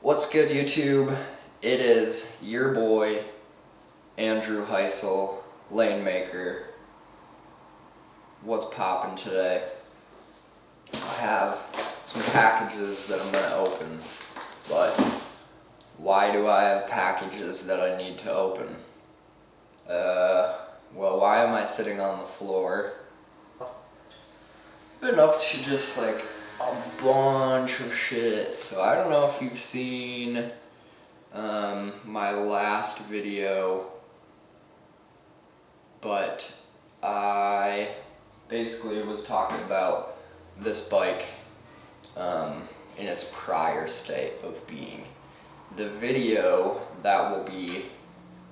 What's good, YouTube? It is your boy, Andrew Heisel, Lane Maker. What's poppin' today? I have some packages that I'm gonna open, but why do I have packages that I need to open? Well, why am I sitting on the floor? Been up to just like a bunch of shit. So I don't know if you've seen my last video, but I basically was talking about this bike in its prior state of being. The video that will be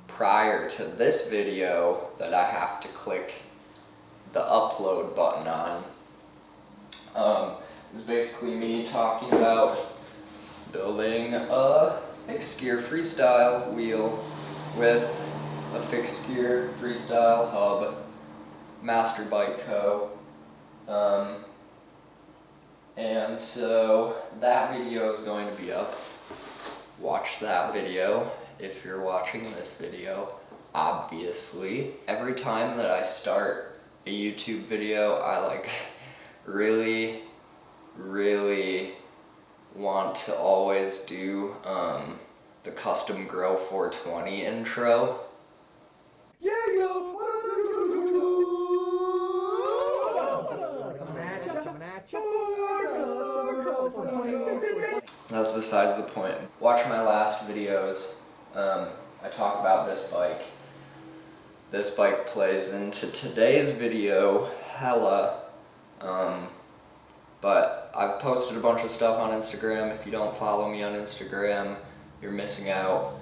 prior to this video that I have to click the upload button on is basically me talking about building a fixed gear freestyle wheel with a fixed gear freestyle hub, Master Bike Co. And so that video is going to be up. Watch that video if you're watching this video. Obviously, every time that I start a YouTube video, I really want to always do the custom Grow 420 intro. That's besides the point. Watch my last videos. I talk about this bike. This bike plays into today's video hella. But I've posted a bunch of stuff on Instagram. If you don't follow me on Instagram, you're missing out.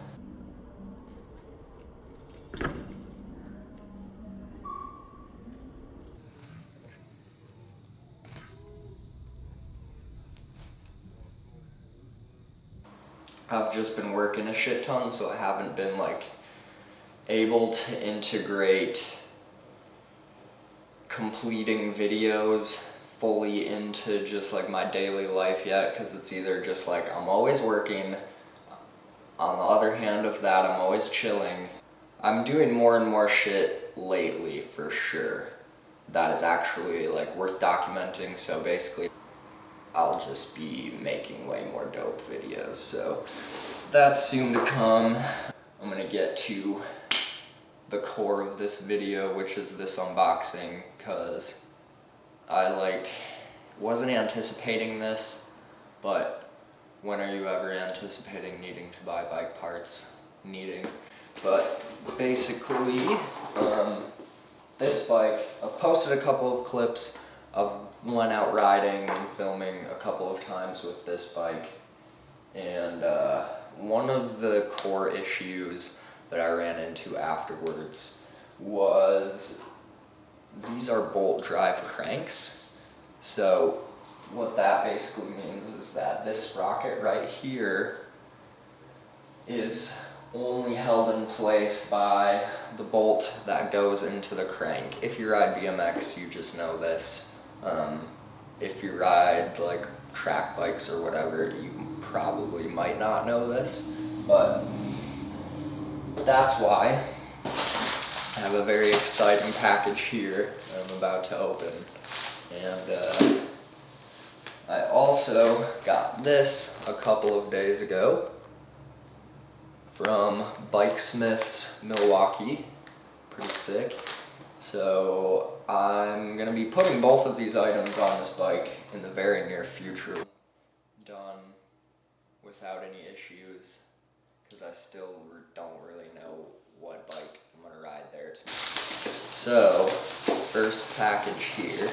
I've just been working a shit ton, so I haven't been able to integrate completing videos fully into just my daily life yet, because it's either just I'm always working, on the other hand of that I'm always chilling. I'm doing more and more shit lately for sure that is actually worth documenting, so basically I'll just be making way more dope videos, so that's soon to come. I'm gonna get to the core of this video, which is this unboxing, because I wasn't anticipating this, but when are you ever anticipating needing to buy bike parts? But basically, this bike, I've posted a couple of clips of went out riding and filming a couple of times with this bike, and one of the core issues that I ran into afterwards was these are bolt drive cranks. So what that basically means is that this sprocket right here is only held in place by the bolt that goes into the crank. If you ride BMX, you just know this. If you ride track bikes or whatever, you probably might not know this, but that's why I have a very exciting package here that I'm about to open. And I also got this a couple of days ago from Bikesmiths Milwaukee. Pretty sick. So I'm gonna be putting both of these items on this bike in the very near future. Done without any issues, because I still don't really know what bike I'm gonna ride there to. So, first package here.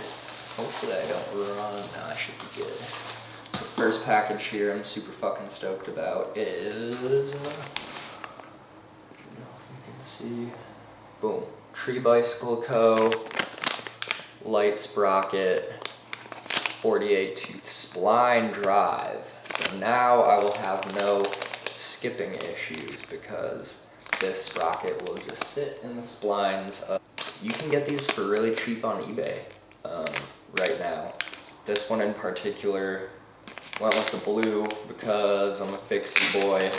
Hopefully I don't run. No, I should be good. So first package here I'm super fucking stoked about is, I don't know if you can see, boom, Tree Bicycle Co. light sprocket, 48 tooth spline drive. So now I will have no skipping issues because this sprocket will just sit in the splines. You can get these for really cheap on eBay right now. This one in particular Went with the blue because I'm a Fixie boy.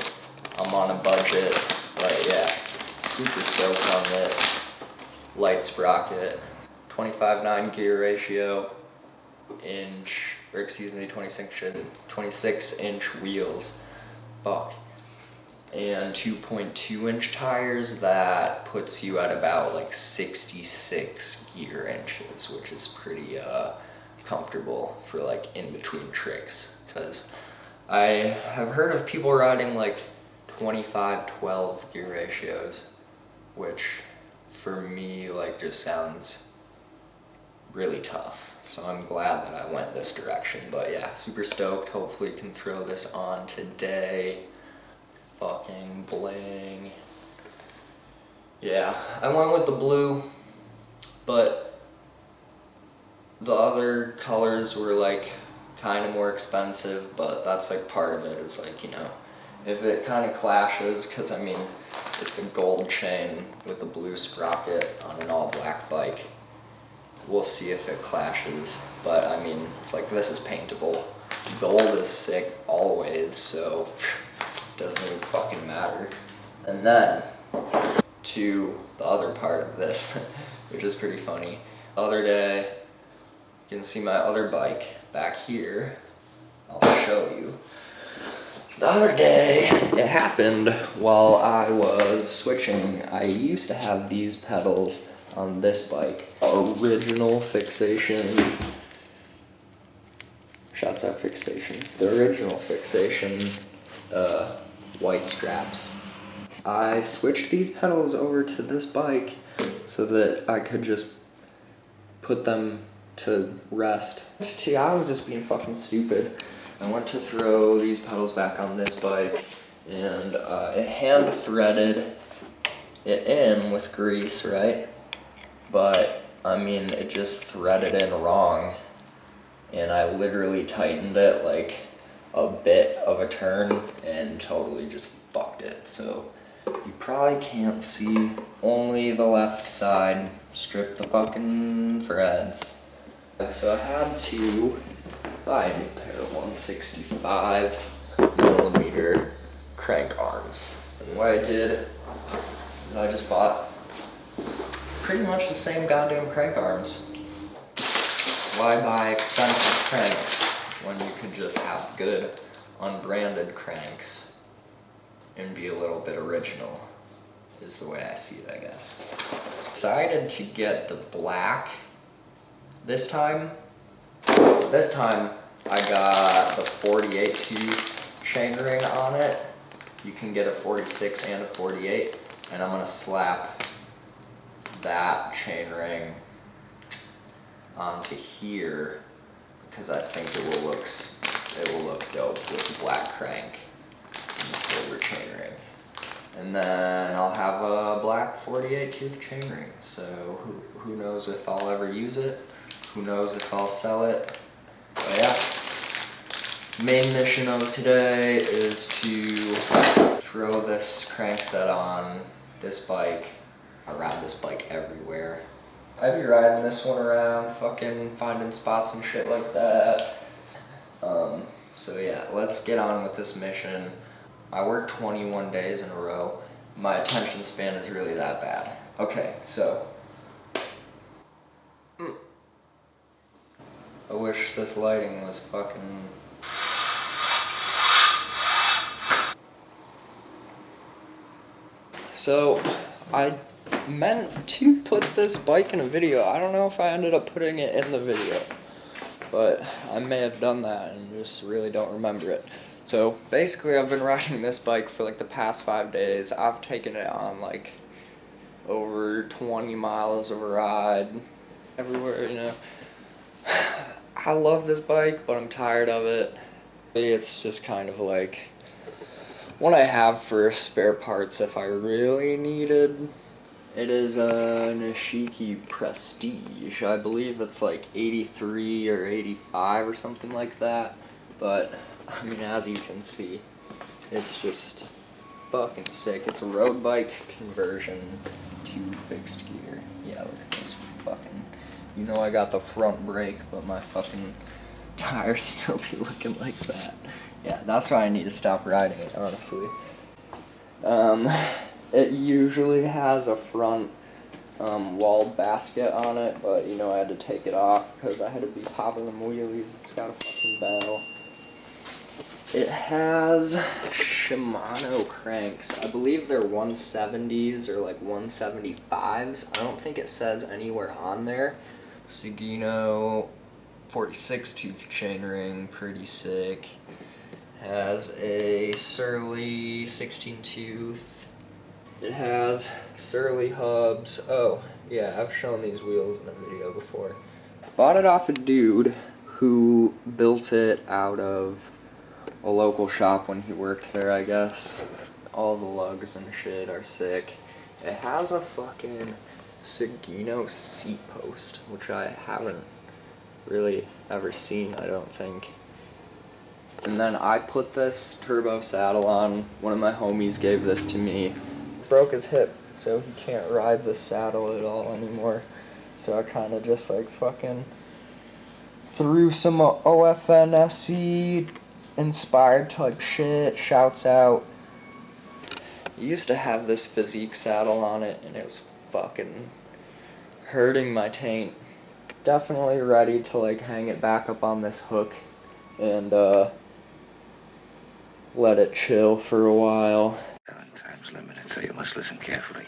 I'm on a budget, but yeah, super stoked on this light sprocket. 25/9 gear ratio, 26-inch wheels. Fuck. And 2.2-inch tires, that puts you at about like 66 gear inches, which is pretty comfortable for like in between tricks. Because I have heard of people riding like 25/12 gear ratios, which for me like just sounds really tough. So I'm glad that I went this direction. But yeah, super stoked. Hopefully can throw this on today. Fucking bling. Yeah, I went with the blue, but the other colors were like kind of more expensive, but that's like part of it. Is like, you know, if it kind of clashes, because I mean, it's a gold chain with a blue sprocket on an all black bike. We'll see if it clashes, but I mean, it's like, this is paintable. Gold is sick always, so doesn't even fucking matter. And then to the other part of this, which is pretty funny. The other day, you can see my other bike back here. I'll show you. The other day, it happened while I was switching. I used to have these pedals on this bike. Original Fixation. Shouts out Fixation. The original Fixation white straps. I switched these pedals over to this bike so that I could just put them to rest. See, I was just being fucking stupid. I went to throw these pedals back on this bike, and it hand threaded it in with grease, right? But I mean, it just threaded in wrong, and I literally tightened it like a bit of a turn and totally just fucked it. So you probably can't see, only the left side. Strip the fucking threads. So I had to buy a new pair of 165mm crank arms. And what I did is I just bought pretty much the same goddamn crank arms. Why buy expensive cranks when you could just have good unbranded cranks and be a little bit original, is the way I see it, I guess. Decided to get the black this time. This time I got the 48 tooth chainring on it. You can get a 46 and a 48, and I'm gonna slap that chainring onto here because I think it will look dope with the black crank and the silver chainring. And then I'll have a black 48 tooth chainring. So who knows if I'll ever use it? Who knows if I'll sell it? But yeah, main mission of today is to throw this crank set on this bike. I ride this bike everywhere. I be riding this one around, fucking finding spots and shit like that. So yeah, let's get on with this mission. I work 21 days in a row. My attention span is really that bad. Okay, so. I wish this lighting was fucking. So, I meant to put this bike in a video. I don't know if I ended up putting it in the video, but I may have done that and just really don't remember it. So basically I've been riding this bike for like the past 5 days. I've taken it on like over 20 miles of a ride everywhere, you know. I love this bike, but I'm tired of it. It's just kind of like what I have for spare parts if I really needed. It is a Nishiki Prestige. I believe it's like 83 or 85 or something like that. But, I mean, as you can see, it's just fucking sick. It's a road bike conversion to fixed gear. Yeah, look at this fucking... You know I got the front brake, but my fucking tires still be looking like that. Yeah, that's why I need to stop riding it, honestly. It usually has a front walled basket on it, but you know, I had to take it off because I had to be popping them wheelies. It's got a fucking bell. It has Shimano cranks. I believe they're 170s or like 175s. I don't think it says anywhere on there. Sugino 46 tooth chainring, pretty sick. Has a Surly 16 tooth. It has Surly hubs. Oh, yeah, I've shown these wheels in a video before. Bought it off a dude who built it out of a local shop when he worked there, I guess. All the lugs and shit are sick. It has a fucking Sugino seat post, which I haven't really ever seen, I don't think. And then I put this turbo saddle on. One of my homies gave this to me. Broke his hip, so he can't ride the saddle at all anymore. So I kind of just like fucking threw some OFNSE inspired type shit. Shouts out. I used to have this physique saddle on it, and it was fucking hurting my taint. Definitely ready to like hang it back up on this hook and let it chill for a while. Time's limited, so you must listen carefully.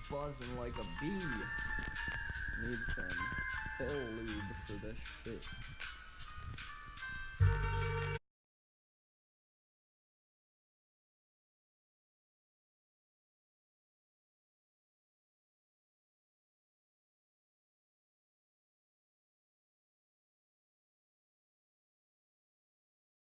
Buzzing like a bee. Need some fill lube for this shit.